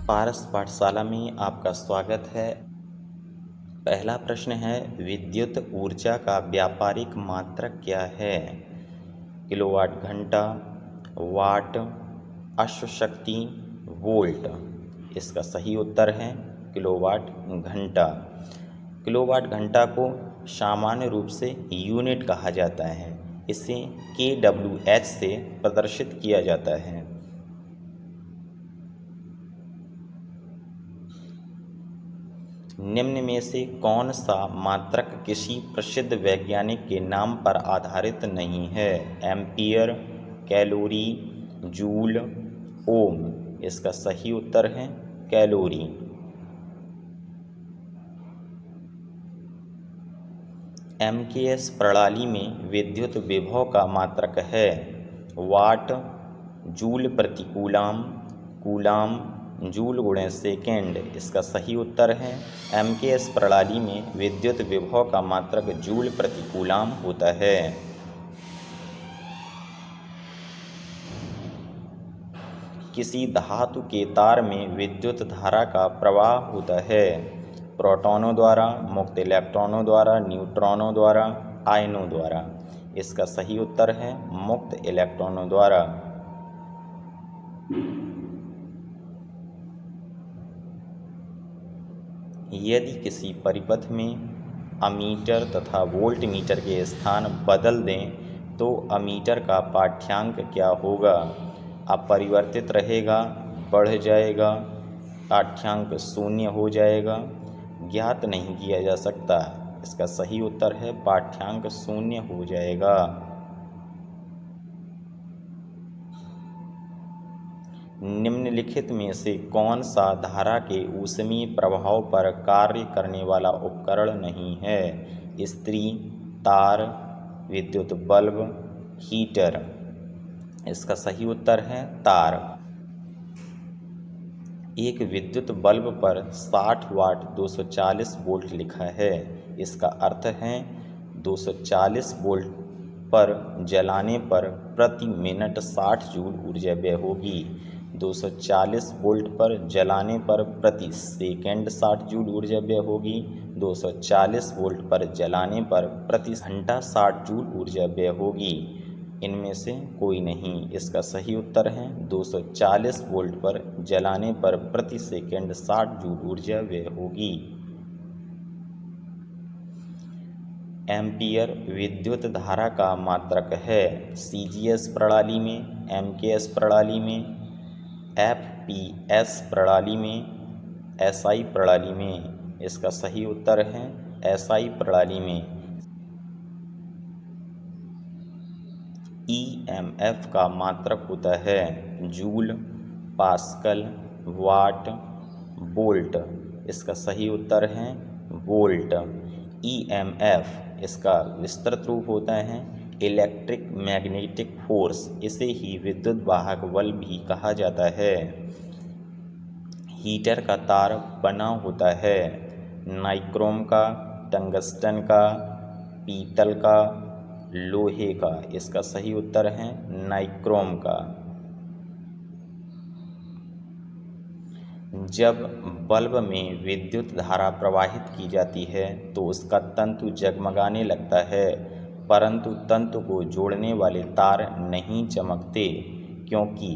पारस पाठशाला में आपका स्वागत है। पहला प्रश्न है, विद्युत ऊर्जा का व्यापारिक मात्रक क्या है? किलोवाट घंटा, वाट, अश्वशक्ति, वोल्ट। इसका सही उत्तर है किलोवाट घंटा। किलोवाट घंटा को सामान्य रूप से यूनिट कहा जाता है। इसे kWh से प्रदर्शित किया जाता है। निम्न में से कौन सा मात्रक किसी प्रसिद्ध वैज्ञानिक के नाम पर आधारित नहीं है? एम्पियर, कैलोरी, जूल, ओम। इसका सही उत्तर है कैलोरी। एमकेएस प्रणाली में विद्युत विभव का मात्रक है वाट, जूल प्रति कूलाम, कूलाम, जूल गुणे सेकेंड। इसका सही उत्तर है एमकेएस प्रणाली में विद्युत विभव का मात्रक जूल प्रति कूलाम होता है। किसी धातु के तार में विद्युत धारा का प्रवाह होता है प्रोटॉनों द्वारा, मुक्त इलेक्ट्रॉनों द्वारा, न्यूट्रॉनों द्वारा, आयनों द्वारा। इसका सही उत्तर है मुक्त इलेक्ट्रॉनों द्वारा। यदि किसी परिपथ में अमीटर तथा वोल्ट मीटर के स्थान बदल दें तो अमीटर का पाठ्यांक क्या होगा? अपरिवर्तित रहेगा, बढ़ जाएगा, पाठ्यांक शून्य हो जाएगा, ज्ञात नहीं किया जा सकता। इसका सही उत्तर है पाठ्यांक शून्य हो जाएगा। निम्नलिखित में से कौन सा धारा के ऊष्मीय प्रभाव पर कार्य करने वाला उपकरण नहीं है? इस्त्री, तार, विद्युत बल्ब, हीटर। इसका सही उत्तर है तार। एक विद्युत बल्ब पर 60 वाट 240 वोल्ट लिखा है। इसका अर्थ है 240 वोल्ट पर जलाने पर प्रति मिनट 60 जूल ऊर्जा व्यय होगी। 240 वोल्ट पर जलाने पर प्रति सेकंड 60 जूल ऊर्जा व्यय होगी। 240 वोल्ट पर जलाने पर प्रति घंटा 60 जूल ऊर्जा व्यय होगी। इनमें से कोई नहीं। इसका सही उत्तर है 240 वोल्ट पर जलाने पर प्रति सेकंड 60 जूल ऊर्जा व्यय होगी। एम्पियर विद्युत धारा का मात्रक है सीजीएस प्रणाली में, एमकेएस प्रणाली में, एफपीएस प्रणाली में, एसआई प्रणाली में। इसका सही उत्तर है एसआई प्रणाली में। ईएमएफ का मात्रक होता है जूल, पास्कल, वाट, वोल्ट। इसका सही उत्तर है वोल्ट। ईएमएफ इसका विस्तृत रूप होता है इलेक्ट्रिक मैग्नेटिक फोर्स। इसे ही विद्युत वाहक बल भी कहा जाता है। हीटर का तार बना होता है नाइक्रोम का, टंगस्टन का, पीतल का, लोहे का। इसका सही उत्तर है नाइक्रोम का। जब बल्ब में विद्युत धारा प्रवाहित की जाती है तो उसका तंतु जगमगाने लगता है, परंतु तंतु को जोड़ने वाले तार नहीं चमकते, क्योंकि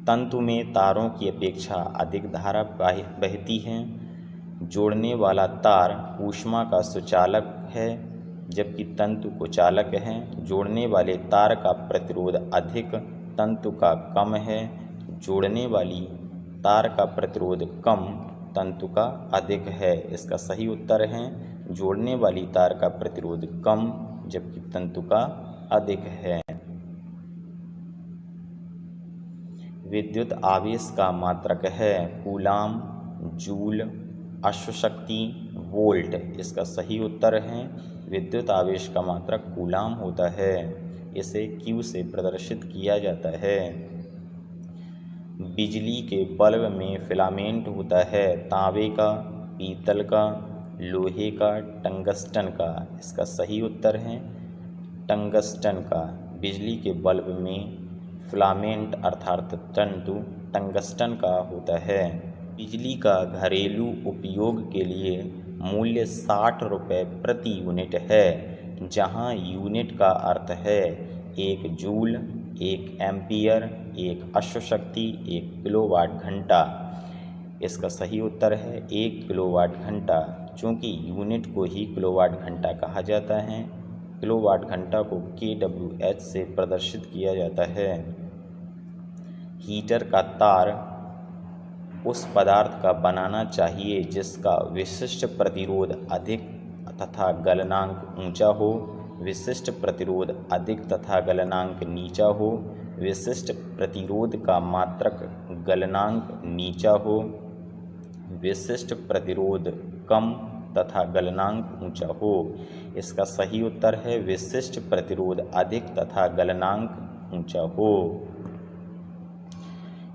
तंतु में तारों की अपेक्षा अधिक धारा बहती है। जोड़ने वाला तार ऊष्मा का सुचालक है, जबकि तंतु कुचालक है। जोड़ने वाले तार का प्रतिरोध अधिक, तंतु का कम है। जोड़ने वाली तार का प्रतिरोध कम, तंतु का अधिक है। इसका सही उत्तर है जोड़ने वाली तार का प्रतिरोध कम, जबकि तंतु का अधिक है। विद्युत आवेश का मात्रक है कूलाम, जूल, अश्वशक्ति, वोल्ट। इसका सही उत्तर है विद्युत आवेश का मात्रक कूलाम होता है। इसे Q से प्रदर्शित किया जाता है। बिजली के बल्ब में फिलामेंट होता है तांबे का, पीतल का, लोहे का, टंगस्टन का। इसका सही उत्तर है टंगस्टन का। बिजली के बल्ब में फिलामेंट अर्थात तंतु टंगस्टन का होता है। बिजली का घरेलू उपयोग के लिए मूल्य 60 रुपये प्रति यूनिट है, जहां यूनिट का अर्थ है 1 जूल, 1 एम्पियर, 1 अश्वशक्ति, 1 किलोवाट घंटा। इसका सही उत्तर है 1 किलोवाट घंटा। चूँकि यूनिट को ही किलोवाट घंटा कहा जाता है, किलोवाट घंटा को kWh से प्रदर्शित किया जाता है। हीटर का तार उस पदार्थ का बनाना चाहिए जिसका विशिष्ट प्रतिरोध अधिक तथा गलनांक ऊंचा हो, विशिष्ट प्रतिरोध अधिक तथा गलनांक नीचा हो, विशिष्ट प्रतिरोध का मात्रक गलनांक नीचा हो, विशिष्ट प्रतिरोध कम तथा गलनांक ऊंचा हो। इसका सही उत्तर है विशिष्ट प्रतिरोध अधिक तथा गलनांक ऊंचा हो।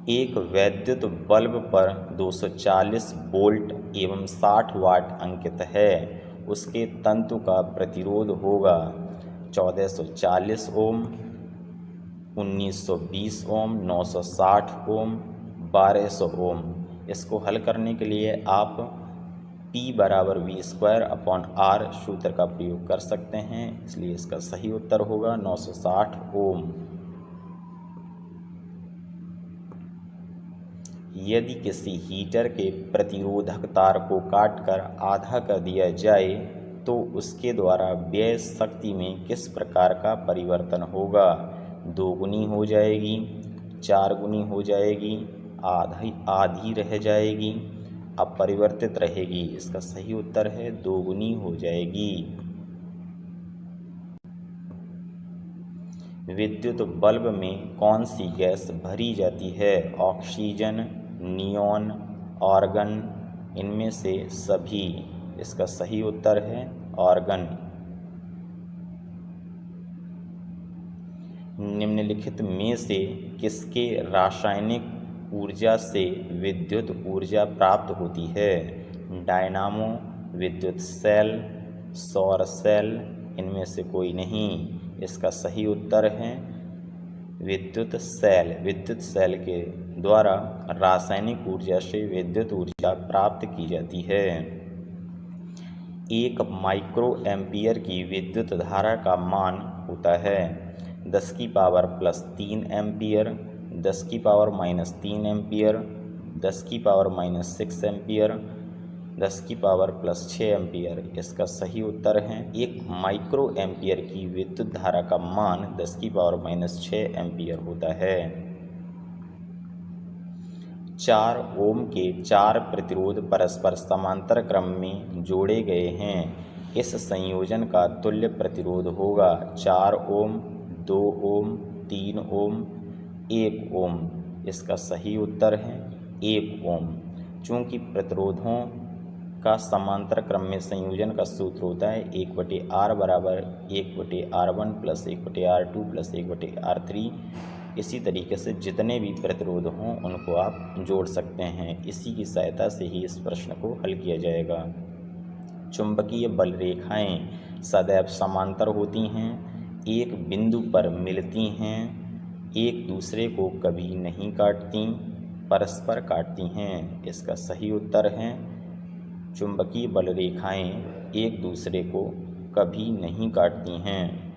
एक वैद्युत बल्ब पर 240 वोल्ट एवं 60 वाट अंकित है। उसके तंतु का प्रतिरोध होगा 1440 ओम, 1920 ओम, 960 ओम, 1200 ओम। इसको हल करने के लिए आप P बराबर V²/R सूत्र का प्रयोग कर सकते हैं, इसलिए इसका सही उत्तर होगा 960 ओम। यदि किसी हीटर के प्रतिरोधक तार को काटकर आधा कर दिया जाए तो उसके द्वारा व्यय शक्ति में किस प्रकार का परिवर्तन होगा? 2 गुनी हो जाएगी, 4 गुनी हो जाएगी, आधी रह जाएगी, अपरिवर्तित रहेगी। इसका सही उत्तर है 2 गुनी हो जाएगी। विद्युत बल्ब में कौन सी गैस भरी जाती है? ऑक्सीजन, नियॉन, आर्गन, इनमें से सभी। इसका सही उत्तर है आर्गन। निम्नलिखित में से किसके रासायनिक ऊर्जा से विद्युत ऊर्जा प्राप्त होती है? डायनामो, विद्युत सेल, सौर सेल, इनमें से कोई नहीं। इसका सही उत्तर है विद्युत सेल। विद्युत सेल के द्वारा रासायनिक ऊर्जा से विद्युत ऊर्जा प्राप्त की जाती है। 1 माइक्रो एम्पियर की विद्युत धारा का मान होता है 10 की पावर +3 एम्पियर, 10 की पावर -3 एम्पियर, 10 की पावर -6 एम्पियर, 10 की पावर +6 एम्पियर। इसका सही उत्तर है 1 माइक्रो एम्पियर की विद्युत धारा का मान 10 की पावर -6 एम्पियर होता है। 4 ओम के 4 प्रतिरोध परस्पर समांतर क्रम में जोड़े गए हैं। इस संयोजन का तुल्य प्रतिरोध होगा 4 ओम, 2 ओम, 3 ओम, 1 ओम। इसका सही उत्तर है 1 ओम। चूँकि प्रतिरोधों का समांतर क्रम में संयोजन का सूत्र होता है 1/R बराबर 1/R1 + 1/R2 + 1/R3। इसी तरीके से जितने भी प्रतिरोध हों उनको आप जोड़ सकते हैं। इसी की सहायता से ही इस प्रश्न को हल किया जाएगा। चुंबकीय बल रेखाएं सदैव समांतर होती हैं, एक बिंदु पर मिलती हैं, एक दूसरे को कभी नहीं काटती, परस्पर काटती हैं। इसका सही उत्तर है चुंबकीय बल रेखाएं एक दूसरे को कभी नहीं काटती हैं।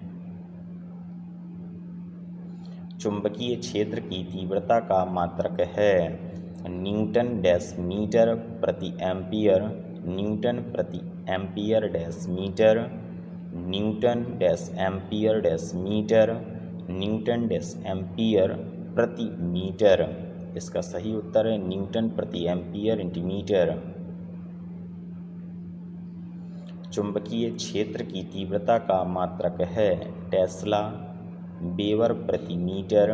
चुंबकीय क्षेत्र की तीव्रता का मात्रक है न्यूटन डैश मीटर प्रति एम्पियर, न्यूटन प्रति ampere dash metre, newton dash ampere dash metre, newton dash ampere प्रति मीटर। इसका सही उत्तर है न्यूटन प्रति एम्पियर इंटू मीटर। चुंबकीय क्षेत्र की तीव्रता का मात्रक है टेस्ला, वेबर प्रति metre,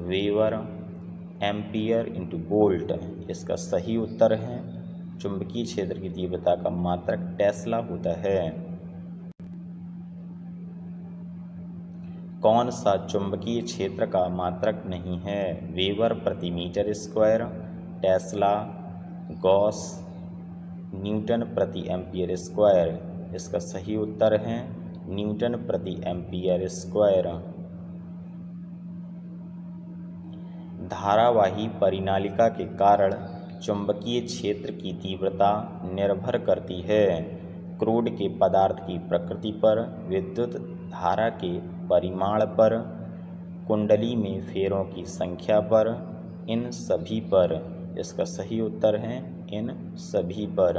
weber ampere into volt. इसका सही उत्तर है चुंबकीय क्षेत्र की तीव्रता का मात्रक टेस्ला होता है। कौन सा चुंबकीय क्षेत्र का मात्रक नहीं है? वेबर प्रति metre square, tesla, gauss, newton प्रति एम्पियर स्क्वायर। इसका सही उत्तर है न्यूटन प्रति एम्पियर स्क्वायर। धारावाही परिनालिका के कारण चुंबकीय क्षेत्र की तीव्रता निर्भर करती है क्रूड के पदार्थ की प्रकृति पर, विद्युत धारा के परिमाण पर, कुंडली में फेरों की संख्या पर, इन सभी पर। इसका सही उत्तर है इन सभी पर।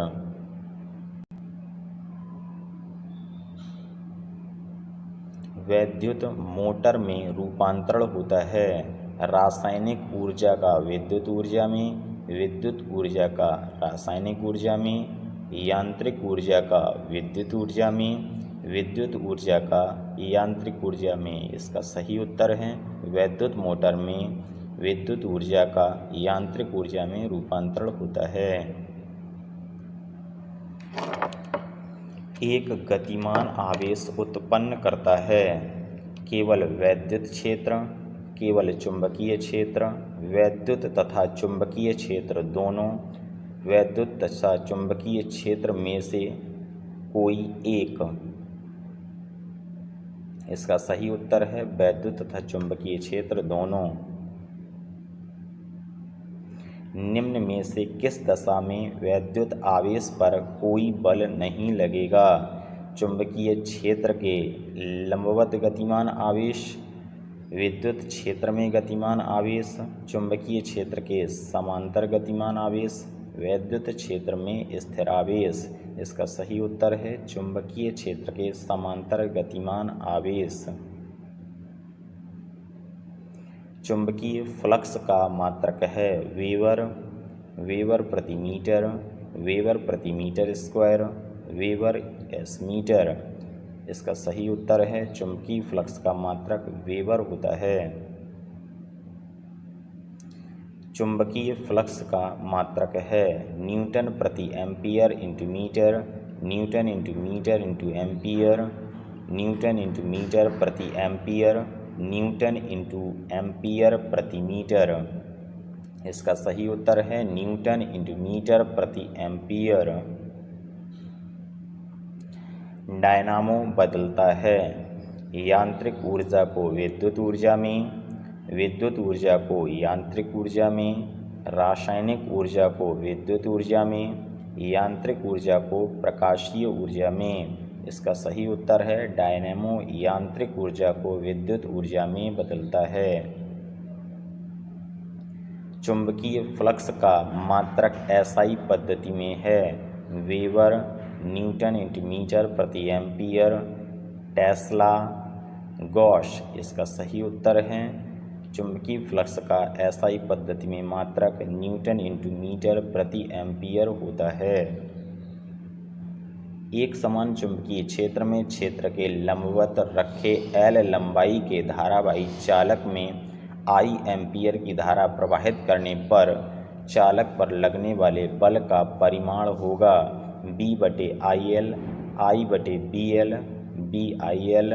वैद्युत मोटर में रूपांतरण होता है रासायनिक ऊर्जा का विद्युत ऊर्जा में, विद्युत ऊर्जा का रासायनिक ऊर्जा में, यांत्रिक ऊर्जा का विद्युत ऊर्जा में, विद्युत ऊर्जा का यांत्रिक ऊर्जा में। इसका सही उत्तर है वैद्युत मोटर में विद्युत ऊर्जा का यांत्रिक ऊर्जा में रूपांतरण होता है। एक गतिमान आवेश उत्पन्न करता है केवल वैद्युत क्षेत्र, केवल चुंबकीय क्षेत्र, वैद्युत तथा चुंबकीय क्षेत्र दोनों, वैद्युत तथा चुंबकीय क्षेत्र में से कोई एक। इसका सही उत्तर है वैद्युत तथा चुंबकीय क्षेत्र दोनों। निम्न में से किस दशा में वैद्युत आवेश पर कोई बल नहीं लगेगा? चुंबकीय क्षेत्र के लंबवत गतिमान आवेश, विद्युत क्षेत्र में गतिमान आवेश, चुंबकीय क्षेत्र के समांतर गतिमान आवेश, वैद्युत क्षेत्र में स्थिर आवेश। इसका सही उत्तर है चुंबकीय क्षेत्र के समांतर गतिमान आवेश। चुंबकीय फ्लक्स का मात्रक है वेबर, वेबर प्रति मीटर, वेबर प्रति metre square, weber S metre. इसका सही उत्तर है चुंबकीय फ्लक्स का मात्रक वेबर होता है। चुंबकीय फ्लक्स का मात्रक है न्यूटन प्रति ampere into metre, newton into metre into ampere, newton into metre प्रति एम्पियर, न्यूटन इंटू एम्पियर प्रति मीटर। इसका सही उत्तर है न्यूटन इंटू मीटर प्रति एम्पियर। डायनामो बदलता है यांत्रिक ऊर्जा को विद्युत ऊर्जा में, विद्युत ऊर्जा को यांत्रिक ऊर्जा में, रासायनिक ऊर्जा को विद्युत ऊर्जा में, यांत्रिक ऊर्जा को प्रकाशीय ऊर्जा में। इसका सही उत्तर है डायनेमो यांत्रिक ऊर्जा को विद्युत ऊर्जा में बदलता है। चुंबकीय फ्लक्स का मात्रक एसआई पद्धति में है वेबर, न्यूटन इंटू मीटर प्रति एम्पियर, टेस्ला, गॉस। इसका सही उत्तर है चुंबकीय फ्लक्स का एसआई पद्धति में मात्रक न्यूटन इंटू मीटर प्रति एम्पियर होता है। एक समान चुंबकीय क्षेत्र में क्षेत्र के लंबवत रखे एल लंबाई के धारावाही चालक में आई एम्पियर की धारा प्रवाहित करने पर चालक पर लगने वाले बल का परिमाण होगा बी बटे आई एल, आई बटे B L, B I L,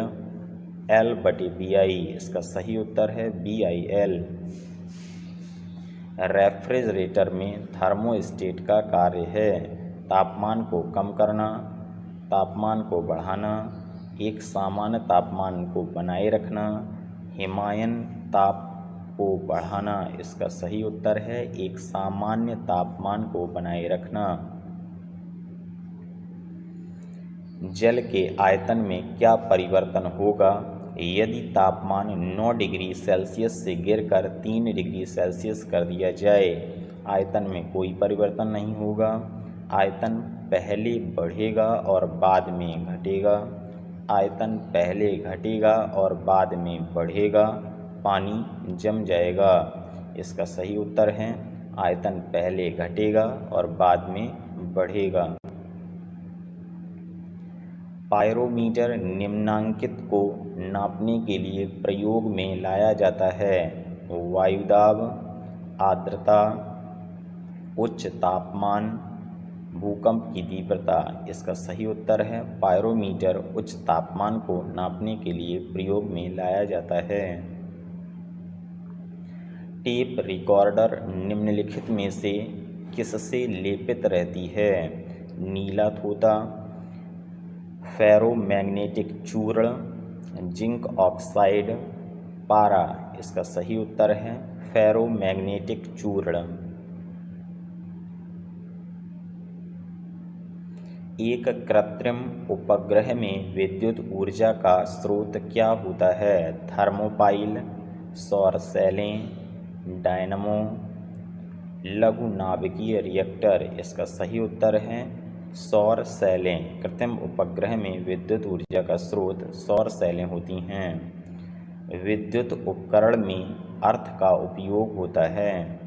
L बटे बी आई। इसका सही उत्तर है बी आई एल। रेफ्रिजरेटर में थर्मोस्टेट का कार्य है तापमान को कम करना, तापमान को बढ़ाना, एक सामान्य तापमान को बनाए रखना, हिमायन ताप को बढ़ाना। इसका सही उत्तर है एक सामान्य तापमान को बनाए रखना। जल के आयतन में क्या परिवर्तन होगा यदि तापमान 9 डिग्री सेल्सियस से गिरकर 3 डिग्री सेल्सियस कर दिया जाए? आयतन में कोई परिवर्तन नहीं होगा। आयतन पहले बढ़ेगा और बाद में घटेगा। आयतन पहले घटेगा और बाद में बढ़ेगा। पानी जम जाएगा। इसका सही उत्तर है आयतन पहले घटेगा और बाद में बढ़ेगा। पायरोमीटर निम्नांकित को नापने के लिए प्रयोग में लाया जाता है वायुदाब, आर्द्रता, उच्च तापमान, भूकंप की तीव्रता। इसका सही उत्तर है पायरोमीटर उच्च तापमान को नापने के लिए प्रयोग में लाया जाता है। टेप रिकॉर्डर निम्नलिखित में से किससे लेपित रहती है? नीला तोता, फेरोमैग्नेटिक चूर्ण, जिंक ऑक्साइड, पारा, इसका सही उत्तर है फेरोमैग्नेटिक चूर्ण। एक कृत्रिम उपग्रह में विद्युत ऊर्जा का स्रोत क्या होता है? थर्मोपाइल, सौर सेलें, डायनमो, लघु नाभिकीय रिएक्टर, इसका सही उत्तर है सौर सेलें। कृत्रिम उपग्रह में विद्युत ऊर्जा का स्रोत सौर सेलें होती हैं। विद्युत उपकरण में अर्थ का उपयोग होता है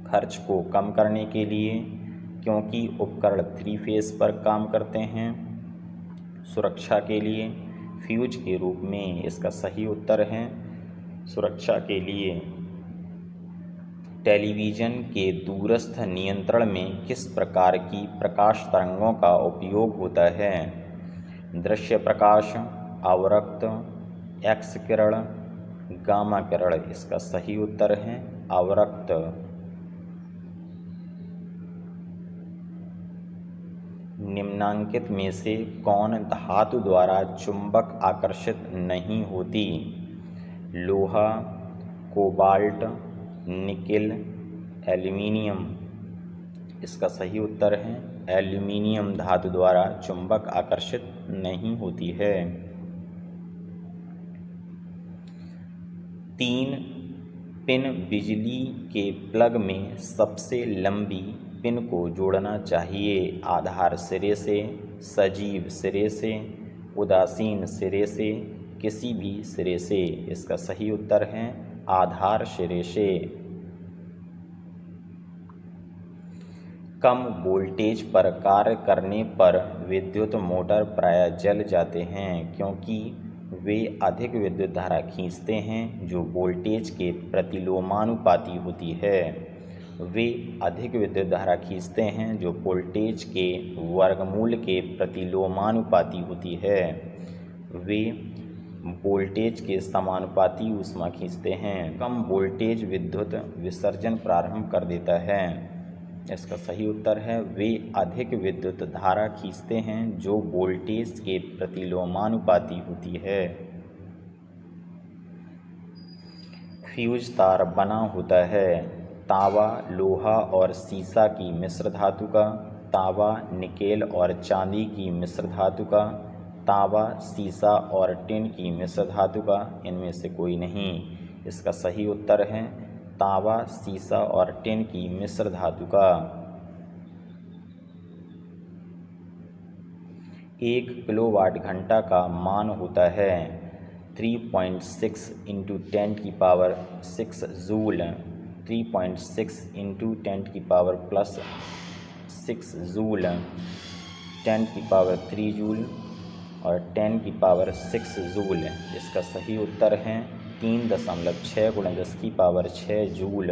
खर्च को कम करने के लिए, क्योंकि उपकरण 3 फेस पर काम करते हैं, सुरक्षा के लिए, फ्यूज के रूप में, इसका सही उत्तर है सुरक्षा के लिए। टेलीविज़न के दूरस्थ नियंत्रण में किस प्रकार की प्रकाश तरंगों का उपयोग होता है? दृश्य प्रकाश, अवरक्त, एक्स किरण, गामा किरण, इसका सही उत्तर है अवरक्त। निम्नांकित में से कौन धातु द्वारा चुंबक आकर्षित नहीं होती? लोहा, कोबाल्ट, निकेल, एल्यूमिनियम, इसका सही उत्तर है एल्यूमिनियम धातु द्वारा चुंबक आकर्षित नहीं होती है। 3 पिन बिजली के प्लग में सबसे लंबी पिन को जोड़ना चाहिए? आधार सिरे से, सजीव सिरे से, उदासीन सिरे से, किसी भी सिरे से, इसका सही उत्तर है आधार सिरे से। कम वोल्टेज पर कार्य करने पर विद्युत मोटर प्रायः जल जाते हैं, क्योंकि वे अधिक विद्युत धारा खींचते हैं जो वोल्टेज के प्रतिलोमानुपाती होती है। वे अधिक विद्युत धारा खींचते हैं जो वोल्टेज के वर्गमूल के प्रतिलोमानुपाती होती है। वे वोल्टेज के समानुपाती ऊष्मा खींचते हैं। कम वोल्टेज विद्युत विसर्जन प्रारंभ कर देता है, इसका सही उत्तर है वे अधिक विद्युत धारा खींचते हैं जो वोल्टेज के प्रतिलोमानुपाती होती है। फ्यूज तार बना होता है तांबा, लोहा और सीसा की मिश्र धातु का, तांबा, निकेल और चांदी की मिश्र धातु का, तांबा, सीसा और टिन की मिश्र धातु का, इनमें से कोई नहीं। इसका सही उत्तर है तांबा, सीसा और टिन की मिश्र धातु का। 1 किलोवाट घंटा का मान होता है 3.6 × 10⁻6 जूल, 3.6 × 10⁻+6 जूल, 10⁻³ जूल और 10⁻6 जूल। इसका सही उत्तर है 3.6 × 10⁻6 जूल।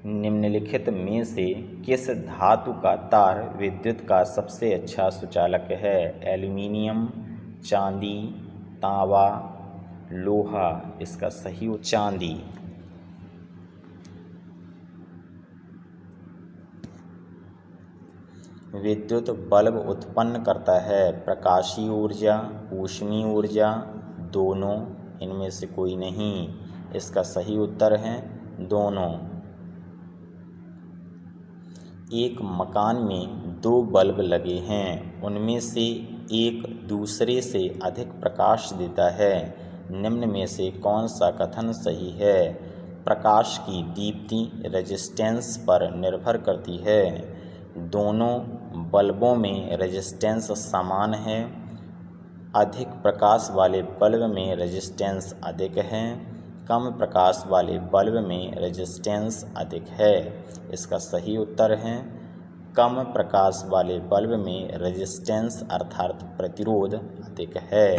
निम्नलिखित में से किस धातु का तार विद्युत का सबसे अच्छा सुचालक है? एल्यूमिनियम, चांदी, तांबा, लोहा, इसका सही चांदी। विद्युत बल्ब उत्पन्न करता है प्रकाशीय ऊर्जा, ऊष्मीय ऊर्जा, दोनों, इनमें से कोई नहीं। इसका सही उत्तर है दोनों। एक मकान में 2 बल्ब लगे हैं, उनमें से एक दूसरे से अधिक प्रकाश देता है। निम्न में से कौन सा कथन सही है? प्रकाश की दीप्ति रेजिस्टेंस पर निर्भर करती है। दोनों बल्बों में रेजिस्टेंस समान है। अधिक प्रकाश वाले बल्ब में रेजिस्टेंस अधिक है, कम प्रकाश वाले बल्ब में रेजिस्टेंस अधिक है। इसका सही उत्तर है कम प्रकाश वाले बल्ब में रेजिस्टेंस अर्थात प्रतिरोध अधिक है।